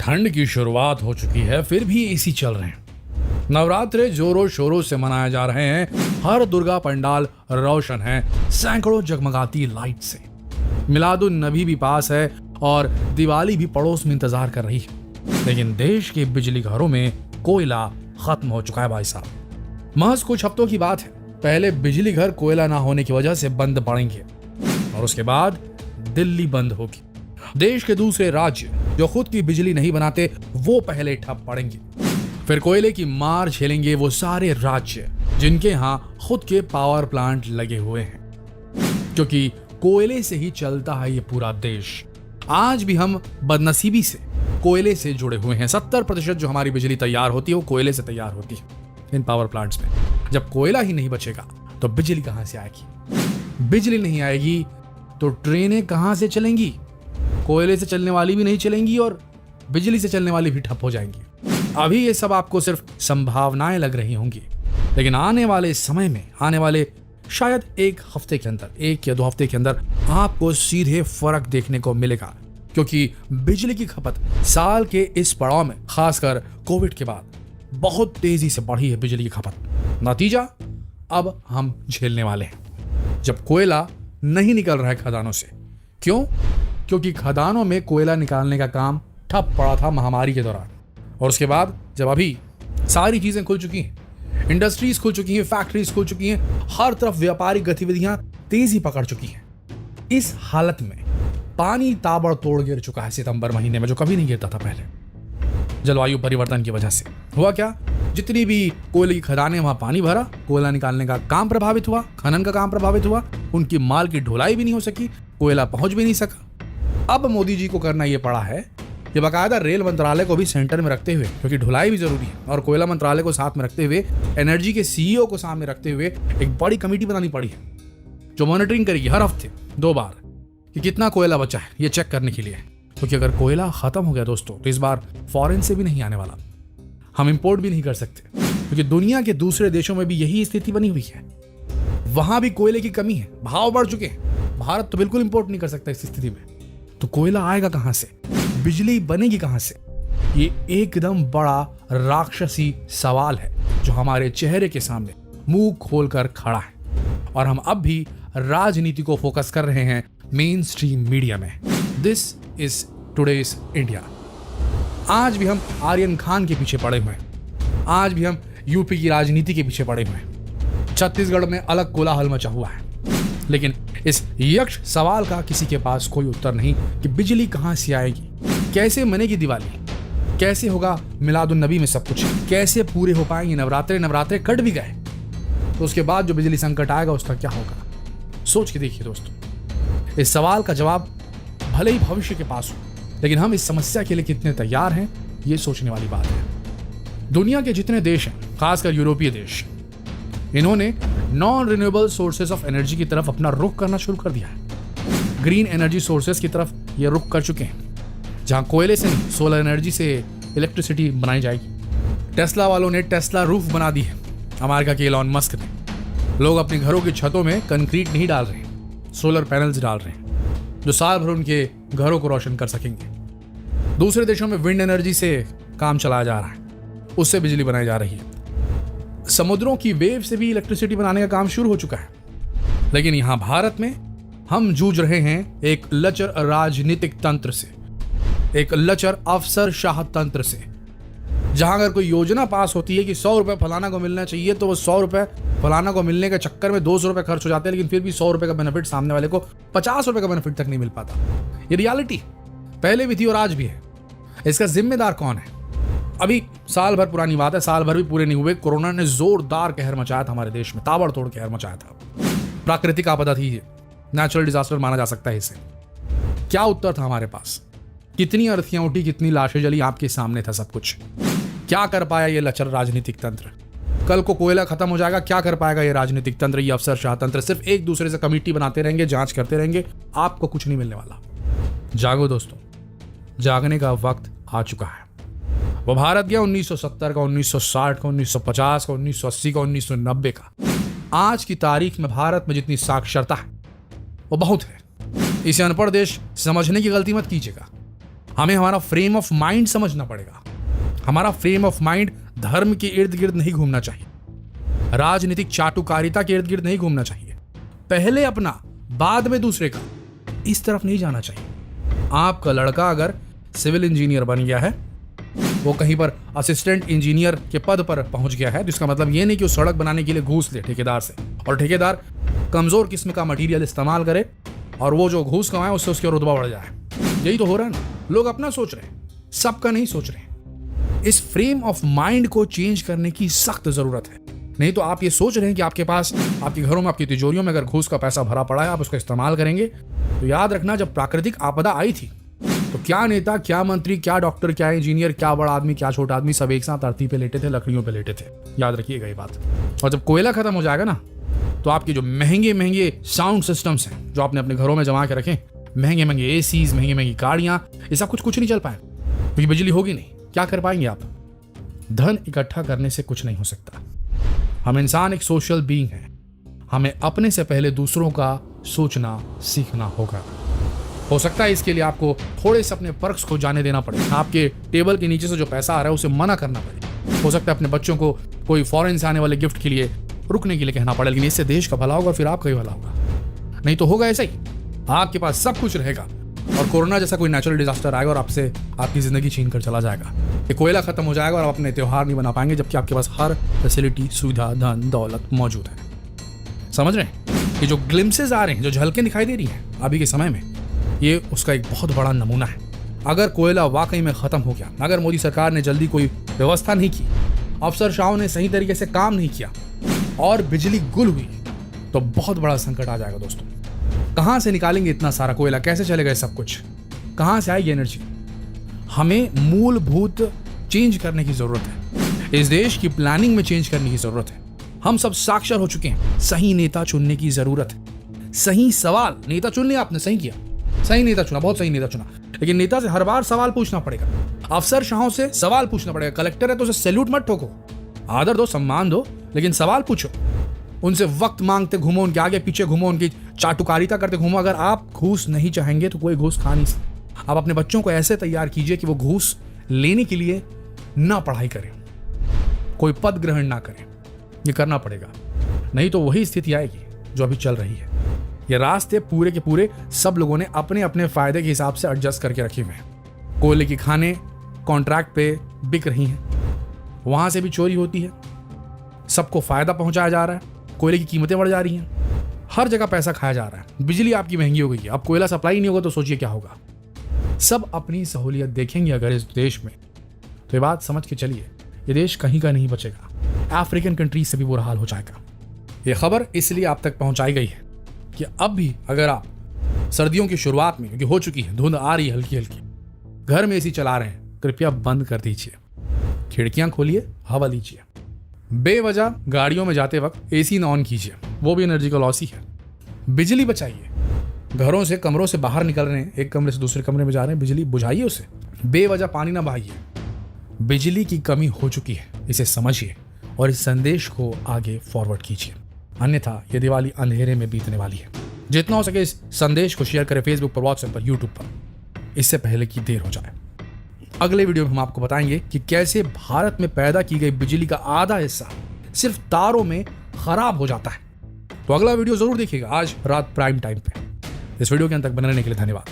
ठंड की शुरुआत हो चुकी है, फिर भी एसी चल रहे हैं। नवरात्रे जोरों शोरों से मनाए जा रहे हैं। हर दुर्गा पंडाल रोशन है सैकड़ों जगमगाती लाइट से। मिलादुन नबी भी पास है और दिवाली भी पड़ोस में इंतजार कर रही है। लेकिन देश के बिजली घरों में कोयला खत्म हो चुका है भाई साहब। महज कुछ हफ्तों की बात है, पहले बिजली घर कोयला ना होने की वजह से बंद पड़ेंगे और उसके बाद दिल्ली बंद होगी। देश के दूसरे राज्य जो खुद की बिजली नहीं बनाते वो पहले ठप पड़ेंगे। फिर कोयले की मार झेलेंगे वो सारे राज्य जिनके यहाँ खुद के पावर प्लांट लगे हुए हैं, क्योंकि कोयले से ही चलता है ये पूरा देश। आज भी हम बदनसीबी से कोयले से जुड़े हुए हैं। 70% जो हमारी बिजली तैयार होती है वो कोयले से तैयार होती है इन पावर प्लांट्स में। जब कोयला ही नहीं बचेगा तो बिजली कहां से आएगी? बिजली नहीं आएगी तो ट्रेनें कहां से चलेंगी? कोयले से चलने वाली भी नहीं चलेंगी और बिजली से चलने वाली भी ठप हो जाएंगी। अभी ये सब आपको सिर्फ संभावनाएं लग रही होंगी, लेकिन आने वाले समय में, आने वाले शायद एक हफ्ते के अंदर, 1 या 2 हफ्ते के अंदर आपको सीधे फर्क देखने को मिलेगा, क्योंकि बिजली की खपत साल के इस पड़ाव में, खासकर कोविड के बाद, बहुत तेजी से बढ़ी है बिजली की खपत। नतीजा अब हम झेलने वाले हैं, जब कोयला नहीं निकल रहा है खदानों से। क्यों? क्योंकि खदानों में कोयला निकालने का काम ठप पड़ा था महामारी के दौरान, और उसके बाद जब अभी सारी चीजें खुल चुकी हैं, इंडस्ट्रीज खुल चुकी हैं, फैक्ट्रीज खुल चुकी हैं, हर तरफ व्यापारिक गतिविधियां तेजी पकड़ चुकी हैं, इस हालत में पानी ताबड़तोड़ गिर चुका है सितंबर महीने में, जो कभी नहीं गिरता था पहले। जलवायु परिवर्तन की वजह से हुआ क्या? जितनी भी कोयले की खदानें वहां पानी भरा, कोयला निकालने का काम प्रभावित हुआ, खनन का काम प्रभावित हुआ, उनकी माल की ढुलाई भी नहीं हो सकी, कोयला पहुंच भी नहीं सका। अब मोदी जी को करना यह पड़ा है कि बाकायदा रेल मंत्रालय को भी सेंटर में रखते हुए, क्योंकि ढुलाई भी जरूरी है, और कोयला मंत्रालय को साथ में रखते हुए, एनर्जी के सीईओ को सामने रखते हुए एक बड़ी कमेटी बनानी पड़ी है जो मॉनिटरिंग करेगी हर हफ्ते 2 बार कि कितना कोयला बचा है, ये चेक करने के लिए। क्योंकि अगर कोयला खत्म हो गया दोस्तों तो इस बार फॉरेन से भी नहीं आने वाला, हम इंपोर्ट भी नहीं कर सकते, क्योंकि दुनिया के दूसरे देशों में भी यही स्थिति बनी हुई है। वहां भी कोयले की कमी है, भाव बढ़ चुके हैं। भारत तो बिल्कुल इंपोर्ट नहीं कर सकता इस स्थिति में, तो कोयला आएगा कहां से? बिजली बनेगी कहां से? ये एकदम बड़ा राक्षसी सवाल है जो हमारे चेहरे के सामने मुंह खोलकर खड़ा है, और हम अब भी राजनीति को फोकस कर रहे हैं मेन स्ट्रीम मीडिया में। This is today's India. आज भी हम आर्यन खान के पीछे पड़े हुए हैं, आज भी हम यूपी की राजनीति के पीछे पड़े हुए हैं, छत्तीसगढ़ में अलग कोलाहल मचा हुआ है, लेकिन इस यक्ष सवाल का किसी के पास कोई उत्तर नहीं कि बिजली कहां से आएगी, कैसे मनेगी दिवाली, कैसे होगा मिलादुन नबी में सब कुछ, कैसे पूरे हो पाएंगे नवरात्रे कट भी गए तो उसके बाद जो बिजली संकट आएगा उसका क्या होगा? सोच के देखिए दोस्तों, इस सवाल का जवाब भले ही भविष्य के पास हो, लेकिन हम इस समस्या के लिए कितने तैयार हैं ये सोचने वाली बात है। दुनिया के जितने देश हैं, खासकर यूरोपीय देश, इन्होंने non renewable sources of energy की तरफ अपना रुख करना शुरू कर दिया है। ग्रीन एनर्जी सोर्सेज की तरफ ये रुख कर चुके हैं, जहां कोयले से नहीं, सोलर एनर्जी से इलेक्ट्रिसिटी बनाई जाएगी। टेस्ला वालों ने टेस्ला रूफ बना दी है, अमेरिका के एलॉन मस्क ने। लोग अपने घरों की छतों में कंक्रीट नहीं डाल रहे हैं, सोलर पैनल्स डाल रहे हैं जो साल भर उनके घरों को रोशन कर सकेंगे। दूसरे देशों में विंड एनर्जी से काम चलाया जा रहा है, उससे बिजली बनाई जा रही है। समुद्रों की वेव से भी इलेक्ट्रिसिटी बनाने का काम शुरू हो चुका है। लेकिन यहां भारत में हम जूझ रहे हैं एक लचर राजनीतिक तंत्र से, एक लचर अफसरशाह तंत्र से, जहां अगर कोई योजना पास होती है कि 100 रुपए फलाना को मिलना चाहिए, तो वो 100 रुपए फलाना को मिलने के चक्कर में 200 रुपए खर्च हो जाते हैं, लेकिन फिर भी 100 रुपए का बेनिफिट सामने वाले को 50 रुपए का बेनिफिट तक नहीं मिल पाता। ये रियलिटी पहले भी थी और आज भी है। इसका जिम्मेदार कौन है? अभी साल भर पुरानी बात है, साल भर भी पूरे नहीं हुए, कोरोना ने जोरदार कहर मचाया था हमारे देश में, ताबड़तोड़ कहर मचाया था। प्राकृतिक आपदा थी ये, नेचुरल डिजास्टर माना जा सकता है इसे। क्या उत्तर था हमारे पास? कितनी अर्थियां उठी, कितनी लाशें जली, आपके सामने था सब कुछ। क्या कर पाया ये लचर राजनीतिक तंत्र? कल को कोयला खत्म हो जाएगा, क्या कर पाएगा ये राजनीतिक तंत्र, ये अफसरशाह तंत्र? सिर्फ एक दूसरे से कमेटी बनाते रहेंगे, जांच करते रहेंगे, आपको कुछ नहीं मिलने वाला। जागो दोस्तों, जागने का वक्त आ चुका है। वो भारत गया 1970 का, 1960 का, 1950 का, 1980 का, 1990 का। आज की तारीख में भारत में जितनी साक्षरता है वो बहुत है। इसे अनपढ़ देश समझने की गलती मत कीजिएगा। हमें हमारा फ्रेम ऑफ माइंड समझना पड़ेगा। हमारा फ्रेम ऑफ माइंड धर्म के इर्द गिर्द नहीं घूमना चाहिए, राजनीतिक चाटुकारिता के इर्द गिर्द नहीं घूमना चाहिए, पहले अपना बाद में दूसरे का, इस तरफ नहीं जाना चाहिए। आपका लड़का अगर सिविल इंजीनियर बन गया है, वो कहीं पर असिस्टेंट इंजीनियर के पद पर पहुंच गया है, तो इसका मतलब ये नहीं कि वो सड़क बनाने के लिए घूस ले ठेकेदार से, और ठेकेदार कमजोर किस्म का मटेरियल इस्तेमाल करे और वो जो घूस कमाए उससे उसका रुतबा बढ़ जाए। यही तो हो रहा है ना। लोग अपना सोच रहे हैं, सबका नहीं सोच रहे हैं। इस फ्रेम ऑफ माइंड को चेंज करने की सख्त जरूरत है। नहीं तो आप ये सोच रहे हैं कि आपके पास, आपके घरों में, आपकी तिजोरियों में अगर घूस का पैसा भरा पड़ा है, आप उसका इस्तेमाल करेंगे। तो याद रखना, जब प्राकृतिक आपदा आई थी तो क्या नेता, क्या मंत्री, क्या डॉक्टर, क्या इंजीनियर, क्या बड़ा आदमी, क्या छोटा आदमी, सब एक साथ धरती पे लेटे थे, लकड़ियों पे लेटे थे। याद रखिएगा ये बात। और जब कोयला खत्म हो जाएगा ना, तो आपके जो महंगे महंगे साउंड सिस्टम्स हैं जो आपने अपने घरों में जमा के रखे, महंगे महंगे एसीज, महंगी महंगी गाड़ियां, ये सब कुछ नहीं चल पाए क्योंकि बिजली होगी नहीं। क्या कर पाएंगे आप? धन इकट्ठा करने से कुछ नहीं हो सकता। हम इंसान एक सोशल बीइंग है। हमें अपने से पहले दूसरों का सोचना सीखना होगा। हो सकता है इसके लिए आपको थोड़े से अपने पर्क्स को जाने देना पड़े। आपके टेबल के नीचे से जो पैसा आ रहा है उसे मना करना पड़े। हो सकता है अपने बच्चों को कोई फॉरेन से आने वाले गिफ्ट के लिए रुकने के लिए कहना पड़े, लेकिन इससे देश का भला होगा, फिर आपका ही भला होगा। नहीं तो होगा ऐसा ही, आपके पास सब कुछ रहेगा और कोरोना जैसा कोई नेचुरल डिजास्टर आएगा और आपसे आपकी जिंदगी छीन कर चला जाएगा। ये कोयला खत्म हो जाएगा और आप अपने त्योहार नहीं बना पाएंगे, जबकि आपके पास हर फैसिलिटी, सुविधा, धन दौलत मौजूद है। समझ रहे हैं? ये जो ग्लिम्सेस आ रहे हैं, जो झलकें दिखाई दे रही हैं अभी के समय में, ये उसका एक बहुत बड़ा नमूना है। अगर कोयला वाकई में खत्म हो गया, अगर मोदी सरकार ने जल्दी कोई व्यवस्था नहीं की, अफसरशाहों ने सही तरीके से काम नहीं किया और बिजली गुल हुई, तो बहुत बड़ा संकट आ जाएगा दोस्तों। कहां से निकालेंगे इतना सारा कोयला? कैसे चलेगा सब कुछ? कहां से आएगी एनर्जी? हमें मूलभूत चेंज करने की जरूरत है। इस देश की प्लानिंग में चेंज करने की जरूरत है। हम सब साक्षर हो चुके हैं। सही नेता चुनने की जरूरत है। सही सवाल, नेता चुन लिया आपने, सही किया, सही नेता चुना, बहुत सही नेता चुना, लेकिन नेता से हर बार सवाल पूछना पड़ेगा। अफसरशाहों से सवाल पूछना पड़ेगा। कलेक्टर है तो उसे सैल्यूट मत ठोको, आदर दो, सम्मान दो, लेकिन सवाल पूछो। उनसे वक्त मांगते घूमो, उनके आगे पीछे घूमो, उनकी चाटुकारिता करते घूमो। अगर आप घूस नहीं चाहेंगे तो कोई घूस खा नहीं सकता। आप अपने बच्चों को ऐसे तैयार कीजिए कि वो घूस लेने के लिए ना पढ़ाई करें, कोई पद ग्रहण ना करें। ये करना पड़ेगा, नहीं तो वही स्थिति आएगी जो अभी चल रही है। ये रास्ते पूरे के पूरे सब लोगों ने अपने अपने फायदे के हिसाब से एडजस्ट करके रखे हुए हैं। कोयले की खानें कॉन्ट्रैक्ट पे बिक रही हैं, वहां से भी चोरी होती है, सबको फायदा पहुंचाया जा रहा है, कोयले की कीमतें बढ़ जा रही हैं, हर जगह पैसा खाया जा रहा है। बिजली आपकी महंगी हो गई है, अब कोयला सप्लाई नहीं होगा तो सोचिए क्या होगा। सब अपनी सहूलियत देखेंगे अगर इस देश में, तो ये बात समझ के चलिए, ये देश कहीं का नहीं बचेगा। अफ्रीकन कंट्रीज से भी बुरा हाल हो जाएगा। ये खबर इसलिए आप तक पहुंचाई गई है कि अब भी अगर आप सर्दियों की शुरुआत में, क्योंकि हो चुकी है, धुंध आ रही है हल्की हल्की, घर में एसी चला रहे हैं, कृपया बंद कर दीजिए, खिड़कियां खोलिए, हवा लीजिए। बेवजह गाड़ियों में जाते वक्त एसी न ऑन कीजिए, वो भी एनर्जी का लॉस ही है। बिजली बचाइए। घरों से, कमरों से बाहर निकल रहे हैं, एक कमरे से दूसरे कमरे में जा रहे हैं, बिजली बुझाइए उसे। बेवजह पानी ना बहाइए। बिजली की कमी हो चुकी है, इसे समझिए और इस संदेश को आगे फॉरवर्ड कीजिए, अन्यथा ये दिवाली अंधेरे में बीतने वाली है। जितना हो सके इस संदेश को शेयर करें फेसबुक पर, व्हाट्सएप पर, यूट्यूब पर, इससे पहले कि देर हो जाए। अगले वीडियो में हम आपको बताएंगे कि कैसे भारत में पैदा की गई बिजली का आधा हिस्सा सिर्फ तारों में खराब हो जाता है। तो अगला वीडियो जरूर देखिएगा आज रात प्राइम टाइम पे। इस वीडियो के अंत तक बने रहने के लिए धन्यवाद।